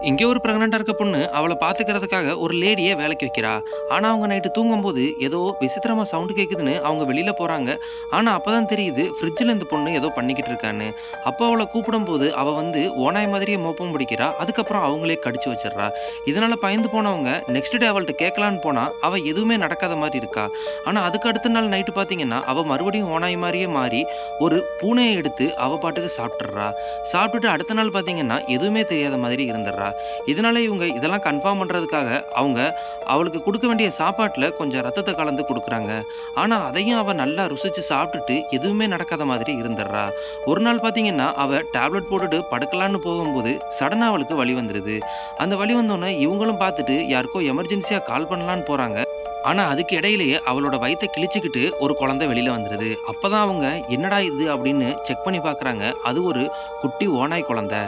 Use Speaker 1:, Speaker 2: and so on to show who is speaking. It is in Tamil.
Speaker 1: இங்கே ஒரு பிரெக்னெண்டா இருக்க பொண்ணு அவளை பார்த்துக்கிறதுக்காக ஒரு லேடியை வேலைக்கு வைக்கிறா. ஆனா அவங்க நைட்டு தூங்கும்போது ஏதோ விசித்திரமா சவுண்ட் கேட்குதுன்னு அவங்க வெளியில போறாங்க. ஆனா அப்பதான் தெரியுது ஃப்ரிட்ஜில் இந்த பொண்ணு ஏதோ பண்ணிக்கிட்டு இருக்கான்னு. அப்போ அவளை கூப்பிடும்போது அவ வந்து ஓநாய் மாதிரியே மோப்பம் பிடிக்கிறா. அதுக்கப்புறம் அவங்களே கடிச்சு வச்சிடுறா. இதனால பயந்து போனவங்க நெக்ஸ்ட் டே அவள்கிட்ட கேட்கலான்னு போனா அவ எதுவுமே நடக்காத மாதிரி இருக்கா. ஆனா அதுக்கு அடுத்த நாள் நைட்டு பார்த்தீங்கன்னா அவ மறுபடியும் ஓநாய் மாதிரியே மாறி ஒரு பூனையை எடுத்து அவ பாட்டுக்கு சாப்பிட்டுறா. சாப்பிட்டுட்டு அடுத்த நாள் பார்த்தீங்கன்னா எதுவுமே தெரியாத மாதிரி இருந்துடுறா. இதனால இவங்க இதெல்லாம் கன்ஃபார்ம் பண்றதுக்காக அவங்க அவளுக்கு குடுக்க வேண்டிய சாப்பாட்டுல கொஞ்சம் ரத்தத்த கலந்து குடுக்குறாங்க. ஆனா அதையும் அவ நல்லா ருசிச்சு சாப்பிட்டுட்டு எதுவுமே நடக்காத மாதிரி இருந்துடுறா. ஒரு நாள் பார்த்தீங்கன்னா அவ டேப்லெட் போட்டுட்டு படுக்கலான்னு போகும்போது சடனா அவளுக்கு வலி வந்துருது. அந்த வலி வந்தோனே இவங்களும் பார்த்துட்டு யாருக்கோ எமர்ஜென்சியா கால் பண்ணலான்னு போறாங்க. ஆனா அதுக்கு இடையிலேயே அவளோட வயித்தை கிழிச்சுக்கிட்டு ஒரு குழந்தை வெளியில வந்துருது. அப்பதான் அவங்க என்னடா இது அப்படின்னு செக் பண்ணி பார்க்கறாங்க. அது ஒரு குட்டி ஓநாய் குழந்தை.